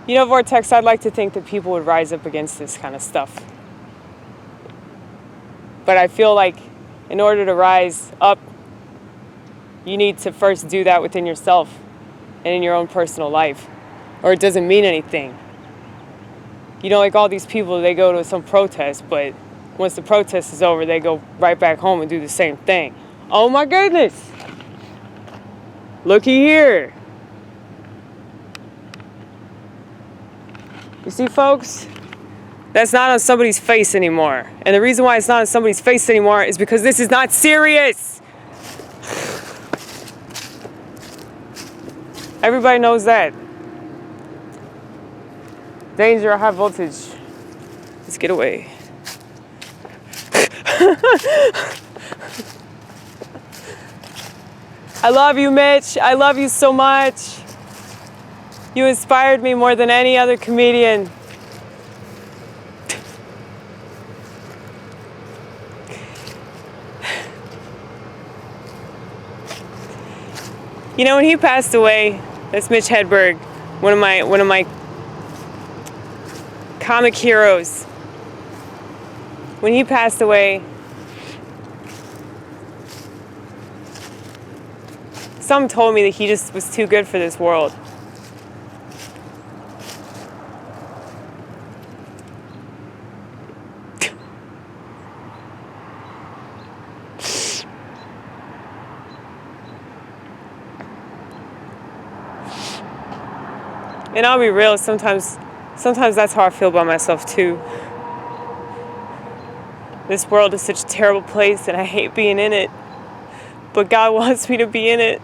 You know, Vortex, I'd like to think that people would rise up against this kind of stuff. But I feel like in order to rise up, you need to first do that within yourself and in your own personal life, or it doesn't mean anything. You know, like all these people, they go to some protest, but once the protest is over, they go right back home and do the same thing. Oh my goodness! Looky here. You see, folks? That's not on somebody's face anymore. And the reason why it's not on somebody's face anymore is because this is not serious. Everybody knows that. Danger, high voltage. Let's get away. I love you, Mitch. I love you so much. You inspired me more than any other comedian. You know, when he passed away, that's Mitch Hedberg, one of my comic heroes. When he passed away, some told me that he just was too good for this world. And I'll be real, sometimes that's how I feel about myself too. This world is such a terrible place and I hate being in it. But God wants me to be in it.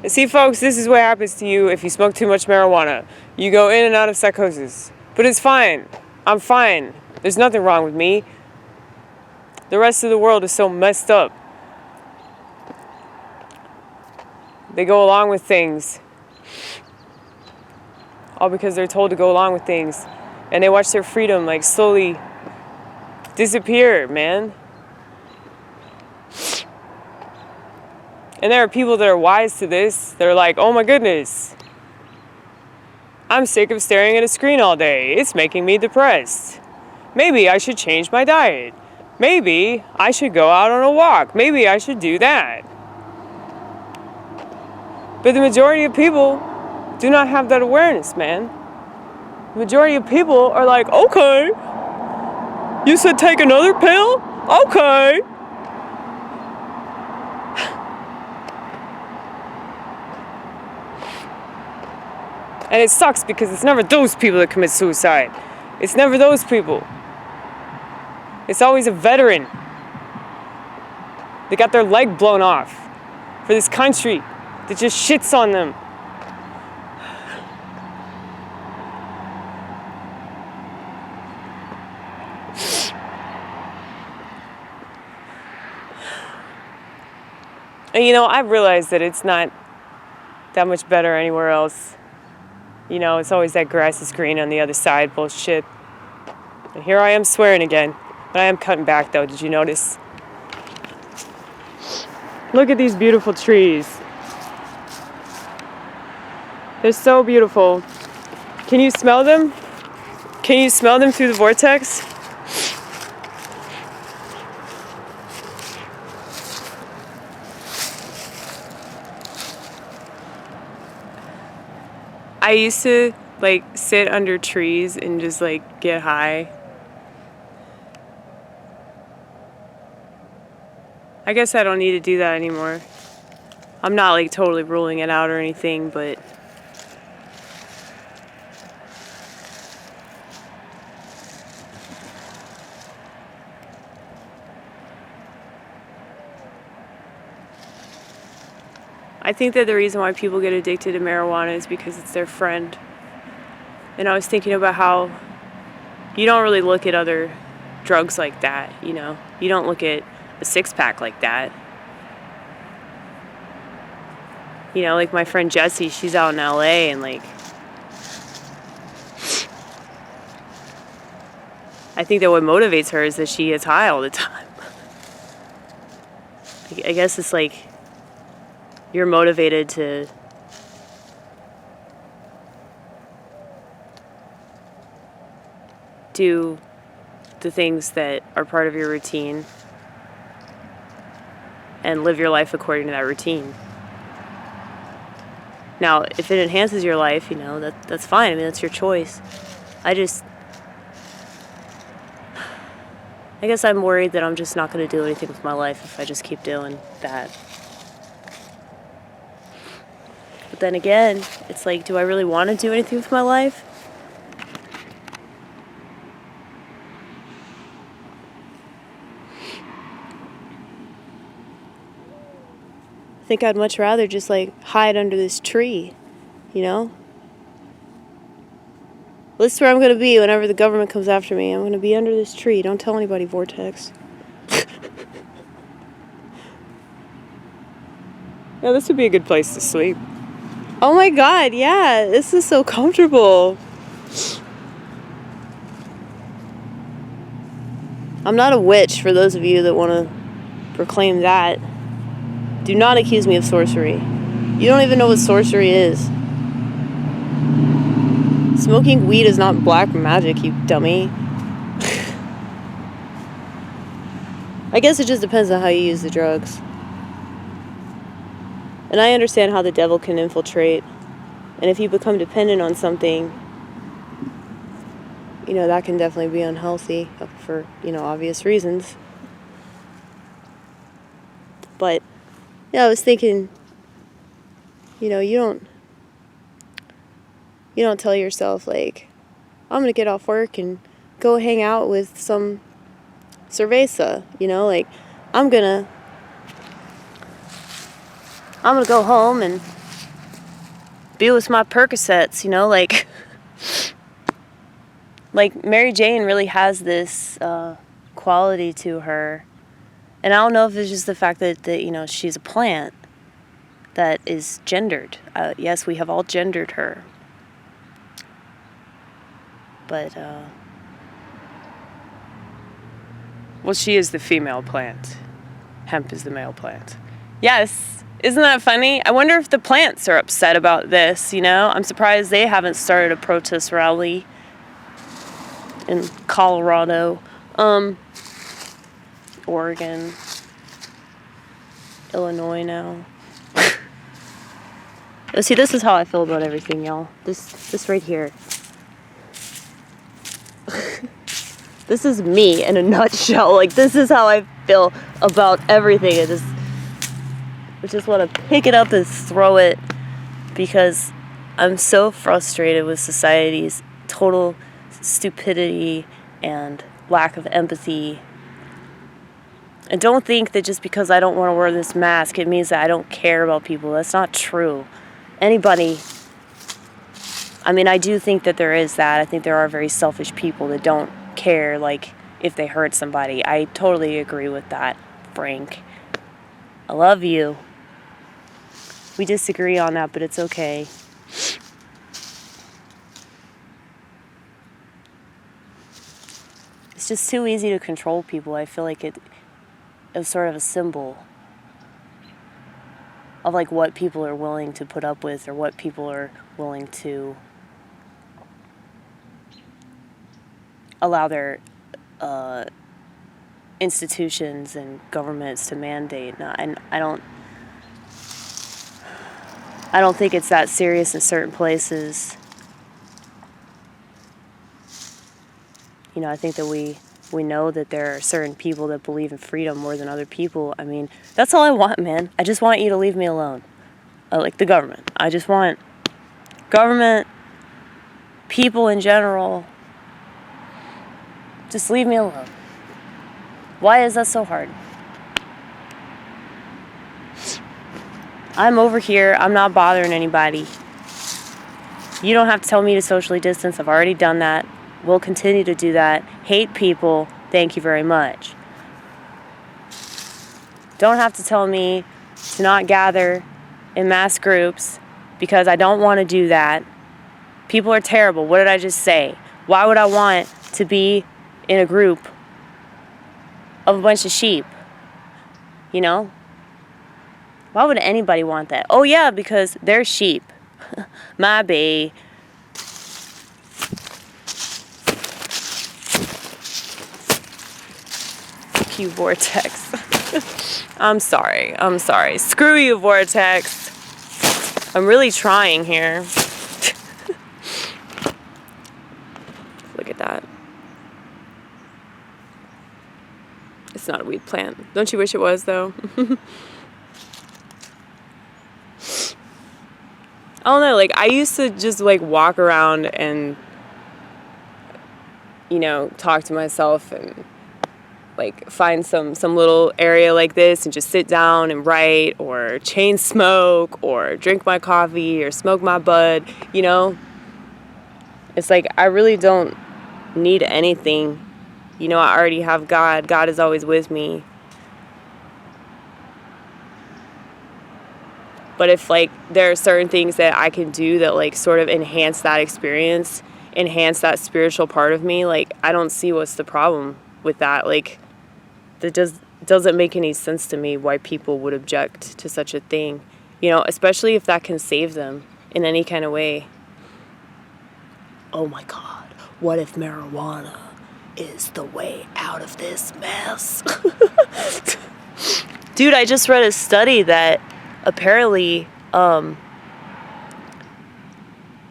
See, folks, this is what happens to you if you smoke too much marijuana. You go in and out of psychosis. But it's fine. I'm fine. There's nothing wrong with me. The rest of the world is so messed up. They go along with things. All because they're told to go along with things. And they watch their freedom like slowly disappear, man. And there are people that are wise to this. They're like, oh my goodness. I'm sick of staring at a screen all day. It's making me depressed. Maybe I should change my diet. Maybe I should go out on a walk. Maybe I should do that. But the majority of people do not have that awareness, man. The majority of people are like, okay, you said take another pill? Okay. And it sucks because it's never those people that commit suicide. It's never those people. It's always a veteran. They got their leg blown off for this country that just shits on them. And you know, I've realized that it's not that much better anywhere else. You know, it's always that grass is green on the other side bullshit. And here I am swearing again. But I am cutting back though, did you notice? Look at these beautiful trees. They're so beautiful. Can you smell them? Can you smell them through the vortex? I used to like sit under trees and just like get high. I guess I don't need to do that anymore. I'm not like totally ruling it out or anything, but I think that the reason why people get addicted to marijuana is because it's their friend. And I was thinking about how you don't really look at other drugs like that, you know? You don't look at a six-pack like that. You know, like my friend Jessie, she's out in LA and like I think that what motivates her is that she gets high all the time. I guess it's like you're motivated to do the things that are part of your routine and live your life according to that routine. Now, if it enhances your life, that's fine. I mean, that's your choice. I guess I'm worried that I'm just not going to do anything with my life if I just keep doing that. But then again, it's like, do I really want to do anything with my life? I think I'd much rather just like hide under this tree, This is where I'm going to be whenever the government comes after me. I'm going to be under this tree. Don't tell anybody, Vortex. Yeah, this would be a good place to sleep. Oh my god, yeah, this is so comfortable. I'm not a witch, for those of you that want to proclaim that. Do not accuse me of sorcery. You don't even know what sorcery is. Smoking weed is not black magic, you dummy. I guess it just depends on how you use the drugs. And I understand how the devil can infiltrate. And if you become dependent on something, that can definitely be unhealthy for, obvious reasons. But, I was thinking, you don't tell yourself, like, I'm going to get off work and go hang out with some cerveza, like, I'm going to go home and be with my Percocets, like Maryjane really has this quality to her. And I don't know if it's just the fact that she's a plant that is gendered. Yes, we have all gendered her. But, well, she is the female plant. Hemp is the male plant. Yes. Isn't that funny? I wonder if the plants are upset about this, I'm surprised they haven't started a protest rally in Colorado, Oregon, Illinois now. See, this is how I feel about everything, y'all. This right here. This is me in a nutshell. Like, this is how I feel about everything. I just want to pick it up and throw it because I'm so frustrated with society's total stupidity and lack of empathy. And don't think that just because I don't want to wear this mask, it means that I don't care about people. That's not true. Anybody, I do think that there is that. I think there are very selfish people that don't care, like, if they hurt somebody. I totally agree with that, Frank. I love you. We disagree on that, but it's okay. It's just too easy to control people. I feel like it is sort of a symbol of like what people are willing to put up with or what people are willing to allow their institutions and governments to mandate. And I don't think it's that serious in certain places. I think that we know that there are certain people that believe in freedom more than other people. That's all I want, man. I just want you to leave me alone. Like the government. I just want government, people in general, just leave me alone. Why is that so hard? I'm over here. I'm not bothering anybody. You don't have to tell me to socially distance. I've already done that. We'll continue to do that. Hate people. Thank you very much. Don't have to tell me to not gather in mass groups because I don't want to do that. People are terrible. What did I just say? Why would I want to be in a group of a bunch of sheep? Why would anybody want that? Oh yeah, because they're sheep. My bae. You Vortex. I'm sorry. Screw you, Vortex. I'm really trying here. Look at that. It's not a weed plant. Don't you wish it was, though? I don't know, like, I used to just, like, walk around and, you know, talk to myself and, like, find some little area like this and just sit down and write or chain smoke or drink my coffee or smoke my bud, you know? It's like, I really don't need anything. You know, I already have God. God is always with me. But if, like, there are certain things that I can do that, like, sort of enhance that experience, enhance that spiritual part of me, like, I don't see what's the problem with that. Like, that doesn't make any sense to me why people would object to such a thing. You know, especially if that can save them in any kind of way. Oh my God, what if marijuana is the way out of this mess? Dude, I just read a study that apparently, I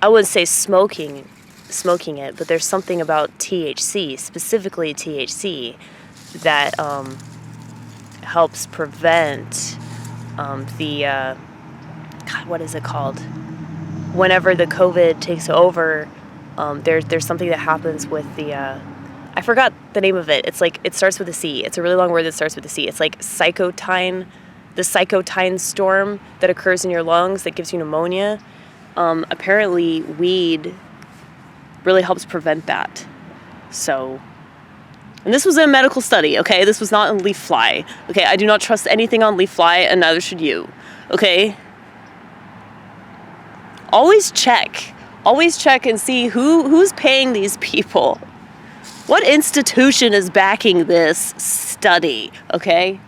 wouldn't say smoking it, but there's something about THC, specifically THC, that helps prevent God, what is it called? Whenever the COVID takes over, there's something that happens with the I forgot the name of it. It's like, it starts with a C. It's a really long word that starts with a C. It's like the cytokine storm that occurs in your lungs that gives you pneumonia. Apparently, weed really helps prevent that. So, and this was a medical study, okay? This was not on leaf fly. Okay, I do not trust anything on leaf fly, and neither should you. Okay? Always check and see who's paying these people. What institution is backing this study, okay?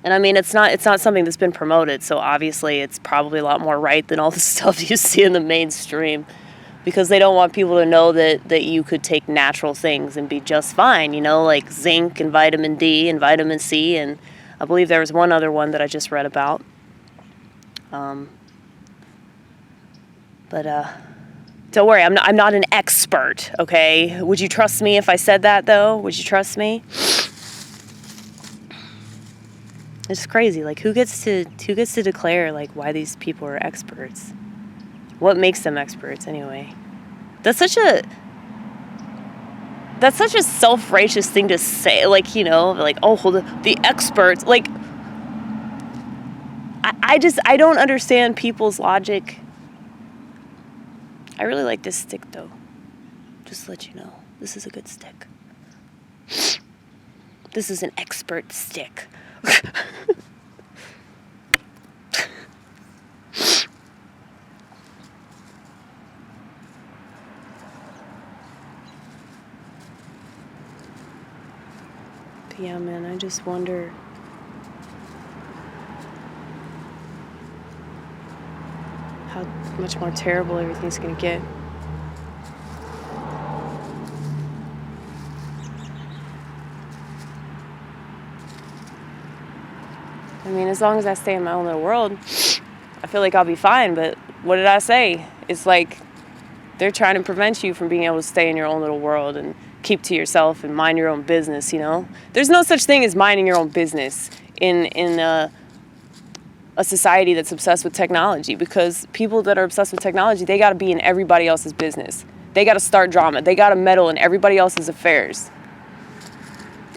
And I mean, it's not something that's been promoted, so obviously it's probably a lot more right than all the stuff you see in the mainstream, because they don't want people to know that you could take natural things and be just fine, you know, like zinc and vitamin D and vitamin C, and I believe there was one other one that I just read about. But don't worry, I'm not an expert, okay? Would you trust me if I said that, though? Would you trust me? It's crazy. Like, who gets to declare, like, why these people are experts? What makes them experts, anyway? That's such a self-righteous thing to say. Like, you know, like, oh, the experts. Like, I don't understand people's logic. I really like this stick, though. Just to let you know. This is a good stick. This is an expert stick. But yeah, man, I just wonder how much more terrible everything's gonna get. I mean, as long as I stay in my own little world, I feel like I'll be fine, but what did I say? It's like they're trying to prevent you from being able to stay in your own little world and keep to yourself and mind your own business, you know? There's no such thing as minding your own business in a society that's obsessed with technology, because people that are obsessed with technology, they got to be in everybody else's business. They got to start drama. They got to meddle in everybody else's affairs.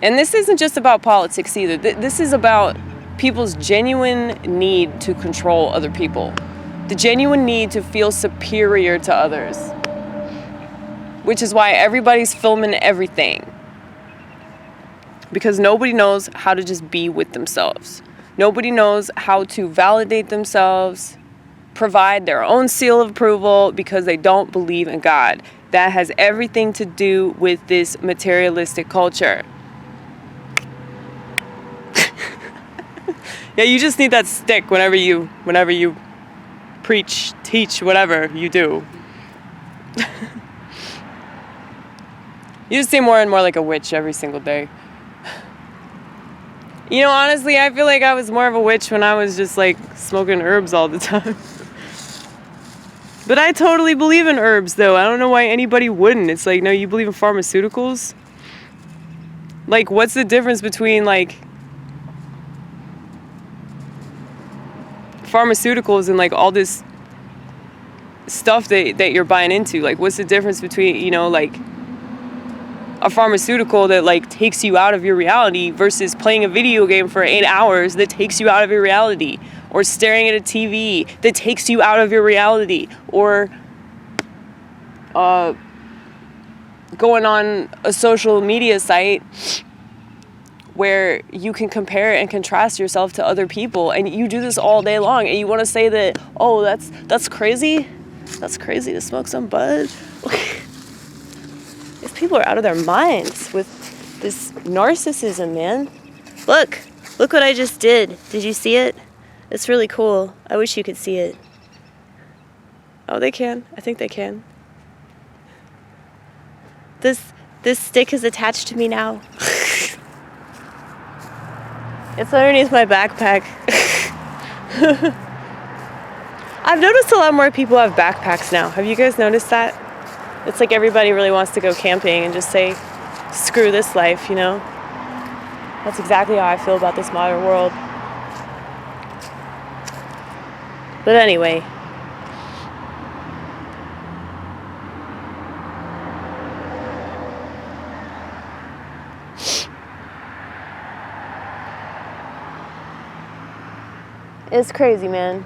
And this isn't just about politics either. This is about people's genuine need to control other people. The genuine need to feel superior to others. Which is why everybody's filming everything. Because nobody knows how to just be with themselves. Nobody knows how to validate themselves, provide their own seal of approval, because they don't believe in God. That has everything to do with this materialistic culture. Yeah, you just need that stick whenever you preach, teach, whatever you do. You just seem more and more like a witch every single day. You know, honestly, I feel like I was more of a witch when I was just like smoking herbs all the time. But I totally believe in herbs, though. I don't know why anybody wouldn't. It's like, no, you believe in pharmaceuticals? Like, what's the difference between, like, pharmaceuticals and, like, all this stuff that you're buying into? Like, what's the difference between, you know, like, a pharmaceutical that, like, takes you out of your reality versus playing a video game for 8 hours that takes you out of your reality? Or staring at a TV that takes you out of your reality, or going on a social media site where you can compare and contrast yourself to other people, and you do this all day long, and you want to say that, oh, that's crazy? That's crazy to smoke some bud? These people are out of their minds with this narcissism, man. Look what I just did. Did you see it? It's really cool. I wish you could see it. Oh, they can. I think they can. This stick is attached to me now. It's underneath my backpack. I've noticed a lot more people have backpacks now. Have you guys noticed that? It's like everybody really wants to go camping and just say, screw this life, you know? That's exactly how I feel about this modern world. But anyway, it's crazy, man.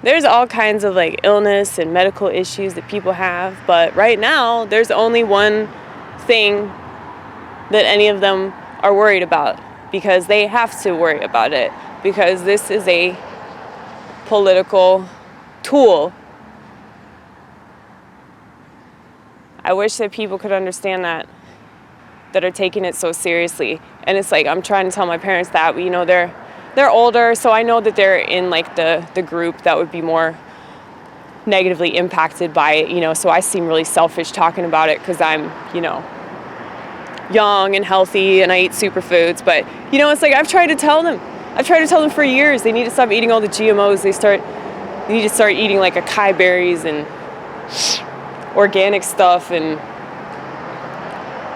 There's all kinds of like illness and medical issues that people have, but right now there's only one thing that any of them are worried about, because they have to worry about it, because this is a political tool. I wish that people could understand that are taking it so seriously. And it's like, I'm trying to tell my parents that, you know, they're older, so I know that they're in like the group that would be more negatively impacted by it, you know, so I seem really selfish talking about it because I'm, you know, young and healthy and I eat superfoods. But, you know, it's like I've tried to tell them for years they need to stop eating all the GMOs. They need to start eating like acai berries and organic stuff. And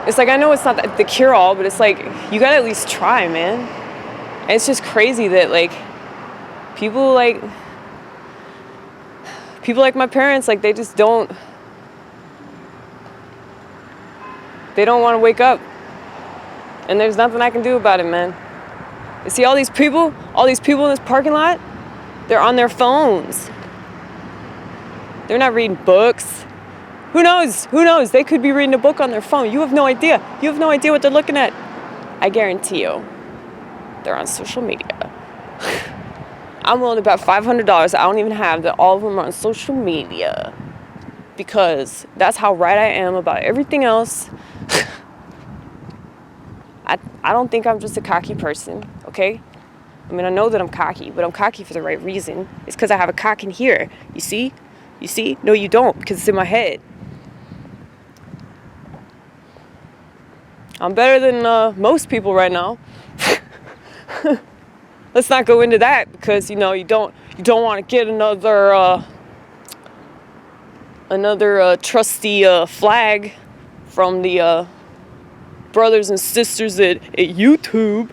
it's like, I know it's not the cure-all, but it's like, you gotta at least try, man. And it's just crazy that like people like my parents, like they don't want to wake up. And there's nothing I can do about it, man. You see all these people in this parking lot, they're on their phones. They're not reading books. Who knows? They could be reading a book on their phone. You have no idea. You have no idea what they're looking at. I guarantee you, they're on social media. I'm willing to bet $500 I don't even have that all of them are on social media. Because that's how right I am about everything else. I don't think I'm just a cocky person, okay? I mean, I know that I'm cocky, but I'm cocky for the right reason. It's because I have a cock in here. You see? No, you don't, because it's in my head. I'm better than most people right now. Let's not go into that, because, you know, you don't want to get another trusty flag from the brothers and sisters at YouTube.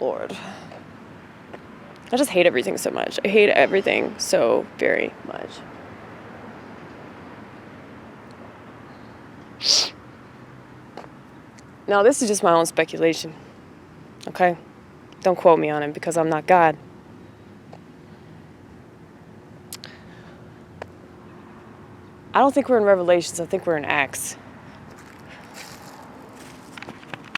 Lord. I just hate everything so much. I hate everything so very much. Now, this is just my own speculation. Okay? Don't quote me on it because I'm not God. I don't think we're in Revelations. I think we're in Acts.